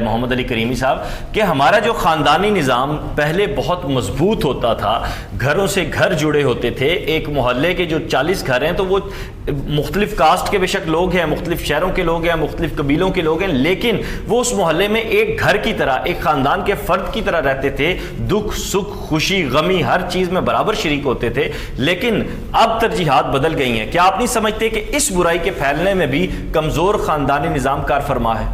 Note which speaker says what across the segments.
Speaker 1: محمد علی کریمی صاحب کہ ہمارا جو خاندانی نظام پہلے بہت مضبوط ہوتا تھا، گھروں سے گھر جڑے ہوتے تھے، ایک محلے کے جو 40 گھر ہیں تو وہ مختلف کاسٹ کے بے شک لوگ ہیں، مختلف شہروں کے لوگ ہیں، مختلف قبیلوں کے لوگ ہیں، لیکن وہ اس محلے میں ایک گھر کی طرح، ایک خاندان کے فرد کی طرح رہتے تھے، دکھ سکھ خوشی غمی ہر چیز میں برابر شریک ہوتے تھے۔ لیکن اب ترجیحات بدل گئی ہیں۔ کیا آپ نہیں سمجھتے کہ اس برائی کے پھیلنے میں بھی کمزور خاندانی نظام کار فرما ہے؟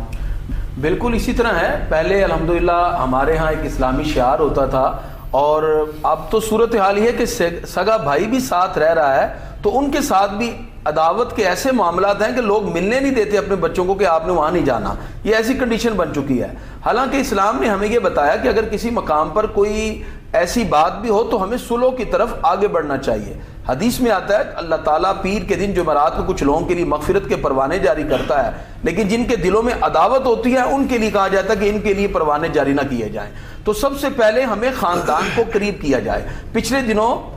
Speaker 2: بالکل اسی طرح ہے۔ پہلے الحمدللہ ہمارے ہاں ایک اسلامی شعار ہوتا تھا، اور اب تو صورتحال یہ ہے کہ سگا بھائی بھی ساتھ رہ رہا ہے تو ان کے ساتھ بھی عداوت کے ایسے معاملات ہیں کہ لوگ ملنے نہیں دیتے اپنے بچوں کو کہ آپ نے وہاں نہیں جانا۔ یہ ایسی کنڈیشن بن چکی ہے۔ حالانکہ اسلام نے ہمیں یہ بتایا کہ اگر کسی مقام پر کوئی ایسی بات بھی ہو تو ہمیں صلح کی طرف آگے بڑھنا چاہیے۔ حدیث میں آتا ہے کہ اللہ تعالیٰ پیر کے دن جمعرات کو کچھ لوگوں کے لیے مغفرت کے پروانے جاری کرتا ہے، لیکن جن کے دلوں میں عداوت ہوتی ہے ان کے لیے کہا جاتا ہے کہ ان کے لیے پروانے جاری نہ کیے جائیں۔ تو سب سے پہلے ہمیں خاندان کو قریب کیا جائے۔ پچھلے دنوں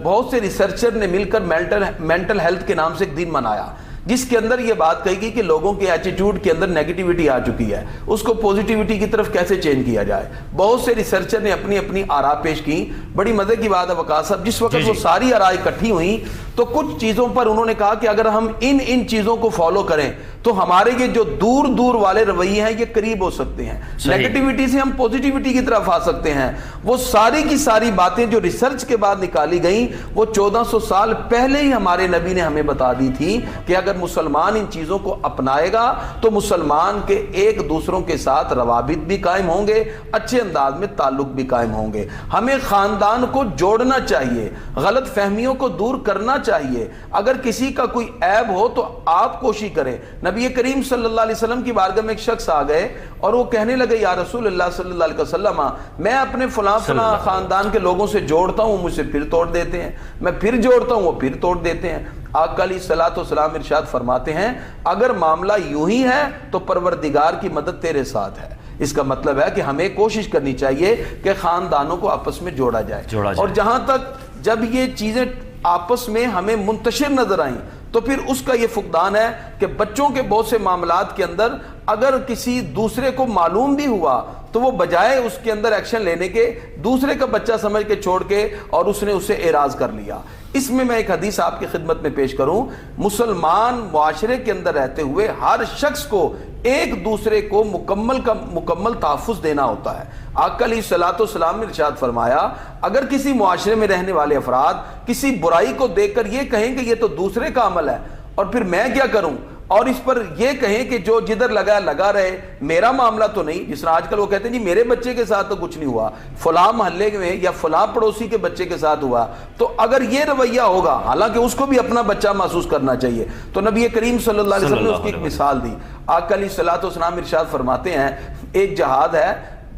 Speaker 2: بہت سے ریسرچر نے مل کر مینٹل ہیلتھ کے نام سے ایک دن منایا، جس کے اندر یہ بات کہی گئی کہ لوگوں کے ایٹیٹیوڈ کے اندر نیگیٹیوٹی آ چکی ہے، اس کو پوزیٹیوٹی کی طرف کیسے چینج کیا جائے۔ بہت سے ریسرچر نے اپنی اپنی آراء پیش کی۔ بڑی مزے کی بات ہے وقاص صاحب، جس وقت وہ ساری آراء اکٹھی ہوئیں تو کچھ چیزوں پر انہوں نے کہا کہ اگر ہم ان چیزوں کو فالو کریں تو ہمارے یہ جو دور دور والے رویے ہیں یہ قریب ہو سکتے ہیں، نیگیٹیوٹی سے ہم پوزیٹیوٹی کی طرف آ سکتے ہیں۔ وہ ساری کی ساری باتیں جو ریسرچ کے بعد نکالی گئیں وہ 1400 سال پہلے ہی ہمارے نبی نے ہمیں بتا دی تھی کہ اگر مسلمان ان چیزوں کو اپنائے گا تو مسلمان کے ایک دوسروں کے ساتھ روابط بھی قائم ہوں گے، اچھے انداز میں تعلق بھی قائم ہوں گے۔ ہمیں خاندان کو جوڑنا چاہیے، غلط فہمیوں کو دور کرنا چاہیے۔ اگر کسی کا کوئی عیب ہو تو آپ کوشش کریں۔ نبی کریم صلی اللہ علیہ وسلم کی بارگاہ میں ایک شخص آ گئے اور وہ کہنے لگے یا رسول اللہ صلی اللہ علیہ وسلم، میں اپنے فلاں خاندان کے لوگوں سے جوڑتا ہوں، مجھ سے پھر توڑ دیتے ہیں، میں پھر جوڑتا ہوں، وہ پھر توڑ دیتے ہیں۔ آقا علیہ الصلوۃ والسلام ارشاد فرماتے ہیں اگر معاملہ یوں ہی ہے تو پروردگار کی مدد تیرے ساتھ ہے۔ اس کا مطلب ہے کہ ہمیں کوشش کرنی چاہیے کہ خاندانوں کو آپس میں جوڑا جائے۔ اور جہاں تک جب یہ چیزیں آپس میں ہمیں منتشر نظر آئیں تو پھر اس کا یہ فقدان ہے کہ بچوں کے بہت سے معاملات کے اندر اگر کسی دوسرے کو معلوم بھی ہوا تو وہ بجائے اس کے اندر ایکشن لینے کے دوسرے کا بچہ سمجھ کے چھوڑ کے اور اس نے اسے اعراض کر لیا۔ اس میں ایک حدیث آپ کی خدمت میں پیش کروں۔ مسلمان معاشرے کے اندر رہتے ہوئے ہر شخص کو ایک دوسرے کو مکمل تحفظ دینا ہوتا ہے۔ آقا علیہ الصلوۃ والسلام نے ارشاد فرمایا اگر کسی معاشرے میں رہنے والے افراد کسی برائی کو دیکھ کر یہ کہیں کہ یہ تو دوسرے کا عمل ہے اور پھر میں کیا کروں، اور اس پر یہ کہیں کہ جو جدھر لگا رہے، میرا معاملہ تو نہیں، جس طرح آج کل وہ کہتے ہیں جی میرے بچے کے ساتھ تو کچھ نہیں ہوا، فلاں محلے میں یا فلاں پڑوسی کے بچے کے ساتھ ہوا، تو اگر یہ رویہ ہوگا، حالانکہ اس کو بھی اپنا بچہ محسوس کرنا چاہیے، تو نبی کریم صلی اللہ علیہ وسلم نے اس کی ایک مثال دی۔ آقا علیہ الصلوۃ والسلام ارشاد فرماتے ہیں ایک جہاد ہے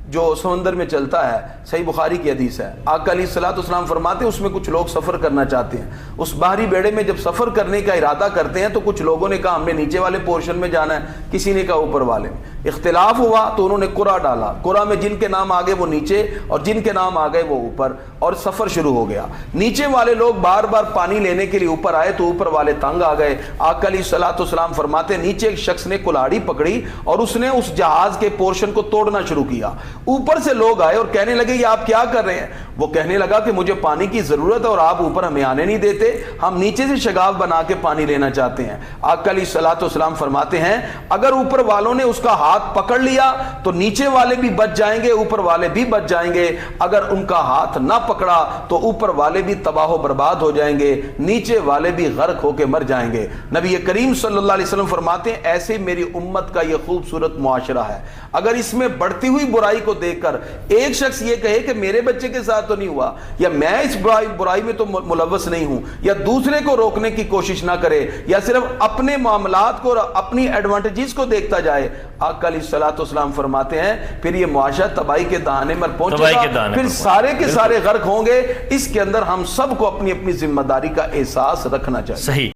Speaker 2: جو سمندر میں چلتا ہے، صحیح بخاری کی حدیث ہے۔ آقا علیہ الصلوۃ والسلام فرماتے ہیں اس میں کچھ لوگ سفر کرنا چاہتے ہیں، اس باہری بیڑے میں جب سفر کرنے کا ارادہ کرتے ہیں تو کچھ لوگوں نے کہا ہم نے نیچے والے پورشن میں جانا ہے، کسی نے کہا اوپر والے میں۔ اختلاف ہوا تو انہوں نے قرعہ ڈالا، قرعہ میں جن کے نام آگئے وہ نیچے اور جن کے نام آگئے وہ اوپر، اور سفر شروع ہو گیا۔ نیچے والے لوگ بار بار پانی لینے کے لیے اوپر آئے تو اوپر والے تنگ آ گئے۔ آقا علیہ الصلوۃ والسلام فرماتے ہیں نیچے ایک شخص نے کلاڑی پکڑی اور اس نے اس جہاز کے پورشن کو توڑنا شروع کیا۔ اوپر سے لوگ آئے اور کہنے لگے یہ آپ کیا کر رہے ہیں؟ وہ کہنے لگا کہ مجھے پانی کی ضرورت ہے اور آپ اوپر ہمیں آنے نہیں دیتے، ہم نیچے سے شگاف بنا کے پانی لینا چاہتے ہیں۔ آقا علیہ الصلوۃ والسلام فرماتے ہیں اگر اوپر والوں نے اس کا ہاتھ پکڑ لیا تو نیچے والے بھی بچ جائیں گے، اوپر والے بھی بچ جائیں گے، اگر ان کا ہاتھ نہ پکڑا تو اوپر والے بھی تباہ و برباد ہو جائیں گے، نیچے والے بھی غرق ہو کے مر جائیں گے۔ نبی کریم صلی اللہ علیہ وسلم فرماتے ہیں ایسے میری امت کا یہ خوبصورت معاشرہ ہے۔ اگر اس میں بڑھتی ہوئی برائی کو دیکھ کر ایک شخص یہ کہے کہ میرے بچے کے ساتھ تو نہیں ہوا، یا میں اس برائی میں تو ملوث نہیں ہوں، یا دوسرے کو روکنے کی کوشش نہ کرے، یا صرف اپنے معاملات کو اور اپنی ایڈوانٹیجز کو دیکھتا جائے، آقا علیہ الصلوۃ والسلام فرماتے ہیں پھر یہ معاشرہ تباہی کے دہانے پر پہنچے گا، پھر سارے کے سارے غرق ہوں گے۔ اس کے اندر ہم سب کو اپنی اپنی ذمہ داری کا احساس رکھنا چاہیے۔